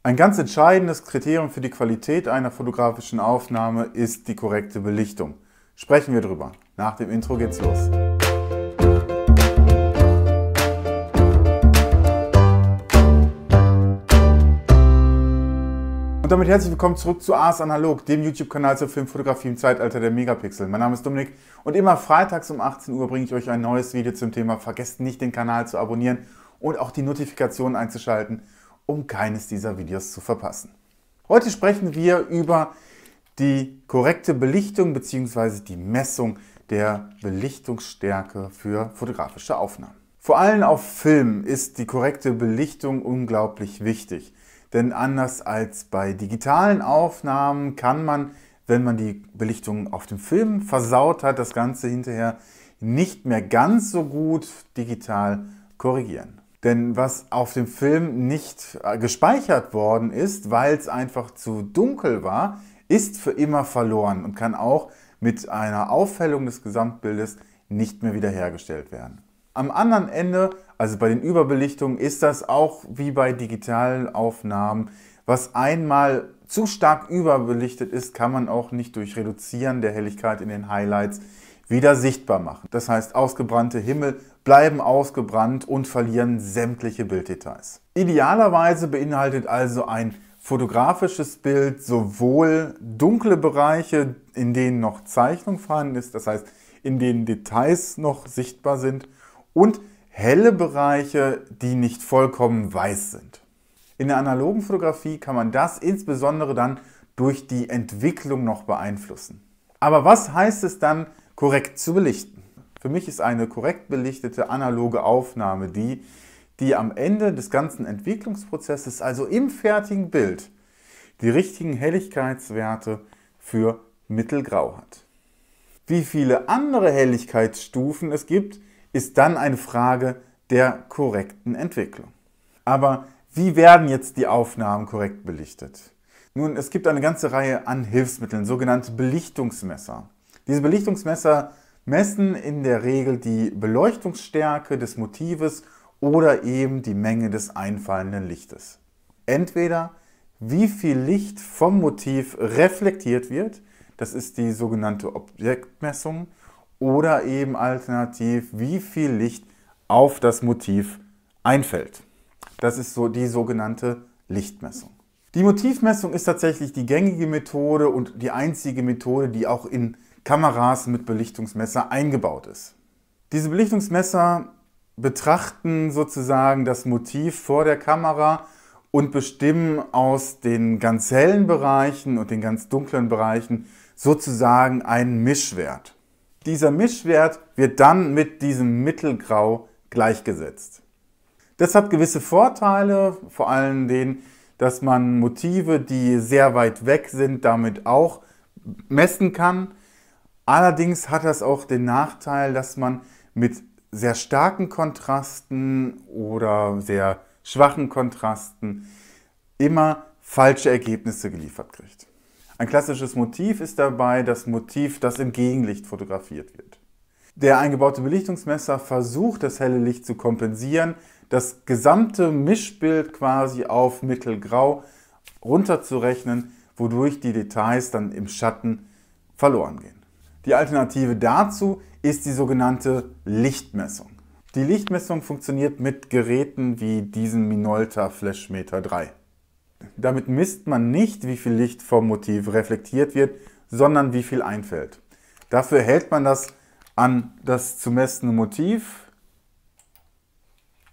Ein ganz entscheidendes Kriterium für die Qualität einer fotografischen Aufnahme ist die korrekte Belichtung. Sprechen wir drüber. Nach dem Intro geht's los. Und damit herzlich willkommen zurück zu Ars Analog, dem YouTube-Kanal zur Filmfotografie im Zeitalter der Megapixel. Mein Name ist Dominik und immer freitags um 18 Uhr bringe ich euch ein neues Video zum Thema. Vergesst nicht, den Kanal zu abonnieren und auch die Notifikationen einzuschalten, um keines dieser Videos zu verpassen. Heute sprechen wir über die korrekte Belichtung bzw. die Messung der Belichtungsstärke für fotografische Aufnahmen. Vor allem auf Film ist die korrekte Belichtung unglaublich wichtig. Denn anders als bei digitalen Aufnahmen kann man, wenn man die Belichtung auf dem Film versaut hat, das Ganze hinterher nicht mehr ganz so gut digital korrigieren. Denn was auf dem Film nicht gespeichert worden ist, weil es einfach zu dunkel war, ist für immer verloren und kann auch mit einer Aufhellung des Gesamtbildes nicht mehr wiederhergestellt werden. Am anderen Ende, also bei den Überbelichtungen, ist das auch wie bei digitalen Aufnahmen. Was einmal zu stark überbelichtet ist, kann man auch nicht durch Reduzieren der Helligkeit in den Highlights wieder sichtbar machen. Das heißt, ausgebrannte Himmel bleiben ausgebrannt und verlieren sämtliche Bilddetails. Idealerweise beinhaltet also ein fotografisches Bild sowohl dunkle Bereiche, in denen noch Zeichnung vorhanden ist, das heißt, in denen Details noch sichtbar sind, und helle Bereiche, die nicht vollkommen weiß sind. In der analogen Fotografie kann man das insbesondere dann durch die Entwicklung noch beeinflussen. Aber was heißt es dann, korrekt zu belichten? Für mich ist eine korrekt belichtete analoge Aufnahme die am Ende des ganzen Entwicklungsprozesses, also im fertigen Bild, die richtigen Helligkeitswerte für mittelgrau hat. Wie viele andere Helligkeitsstufen es gibt, ist dann eine Frage der korrekten Entwicklung. Aber wie werden jetzt die Aufnahmen korrekt belichtet? Nun, es gibt eine ganze Reihe an Hilfsmitteln, sogenannte Belichtungsmesser. Diese Belichtungsmesser messen in der Regel die Beleuchtungsstärke des Motives oder eben die Menge des einfallenden Lichtes. Entweder wie viel Licht vom Motiv reflektiert wird, das ist die sogenannte Objektmessung, oder eben alternativ, wie viel Licht auf das Motiv einfällt. Das ist so die sogenannte Lichtmessung. Die Motivmessung ist tatsächlich die gängige Methode und die einzige Methode, die auch in Kameras mit Belichtungsmesser eingebaut ist. Diese Belichtungsmesser betrachten sozusagen das Motiv vor der Kamera und bestimmen aus den ganz hellen Bereichen und den ganz dunklen Bereichen sozusagen einen Mischwert. Dieser Mischwert wird dann mit diesem Mittelgrau gleichgesetzt. Das hat gewisse Vorteile, vor allem den, dass man Motive, die sehr weit weg sind, damit auch messen kann. Allerdings hat das auch den Nachteil, dass man mit sehr starken Kontrasten oder sehr schwachen Kontrasten immer falsche Ergebnisse geliefert kriegt. Ein klassisches Motiv ist dabei das Motiv, das im Gegenlicht fotografiert wird. Der eingebaute Belichtungsmesser versucht, das helle Licht zu kompensieren, das gesamte Mischbild quasi auf mittelgrau runterzurechnen, wodurch die Details dann im Schatten verloren gehen. Die Alternative dazu ist die sogenannte Lichtmessung. Die Lichtmessung funktioniert mit Geräten wie diesem Minolta Flashmeter 3. Damit misst man nicht, wie viel Licht vom Motiv reflektiert wird, sondern wie viel einfällt. Dafür hält man das an das zu messende Motiv,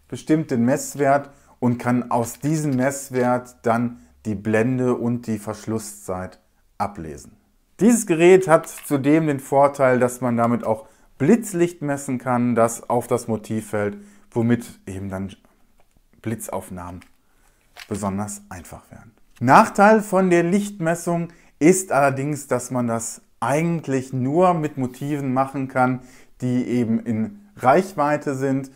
bestimmt den Messwert und kann aus diesem Messwert dann die Blende und die Verschlusszeit ablesen. Dieses Gerät hat zudem den Vorteil, dass man damit auch Blitzlicht messen kann, das auf das Motiv fällt, womit eben dann Blitzaufnahmen besonders einfach werden. Nachteil von der Lichtmessung ist allerdings, dass man das eigentlich nur mit Motiven machen kann, die eben in Reichweite sind,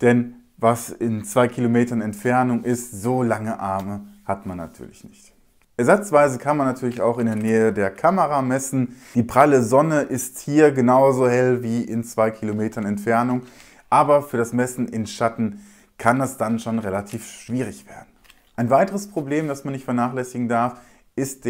denn was in 2 Kilometern Entfernung ist, so lange Arme hat man natürlich nicht. Ersatzweise kann man natürlich auch in der Nähe der Kamera messen. Die pralle Sonne ist hier genauso hell wie in 2 Kilometern Entfernung, aber für das Messen in Schatten kann das dann schon relativ schwierig werden. Ein weiteres Problem, das man nicht vernachlässigen darf, ist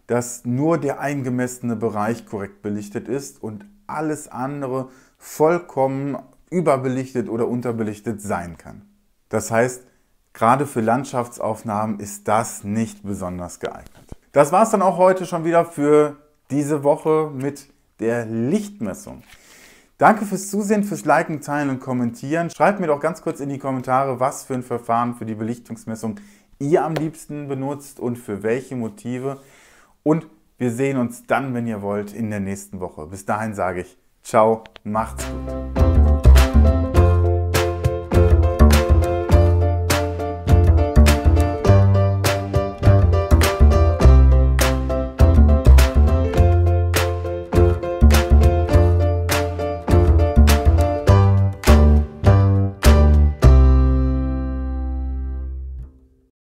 dass nur der eingemessene Bereich korrekt belichtet ist und alles andere vollkommen überbelichtet oder unterbelichtet sein kann. Das heißt, gerade für Landschaftsaufnahmen ist das nicht besonders geeignet. Das war es dann auch heute schon wieder für diese Woche mit der Lichtmessung. Danke fürs Zusehen, fürs Liken, Teilen und Kommentieren. Schreibt mir doch ganz kurz in die Kommentare, was für ein Verfahren für die Belichtungsmessung ihr am liebsten benutzt und für welche Motive. Und wir sehen uns dann, wenn ihr wollt, in der nächsten Woche. Bis dahin sage ich ciao, macht's gut.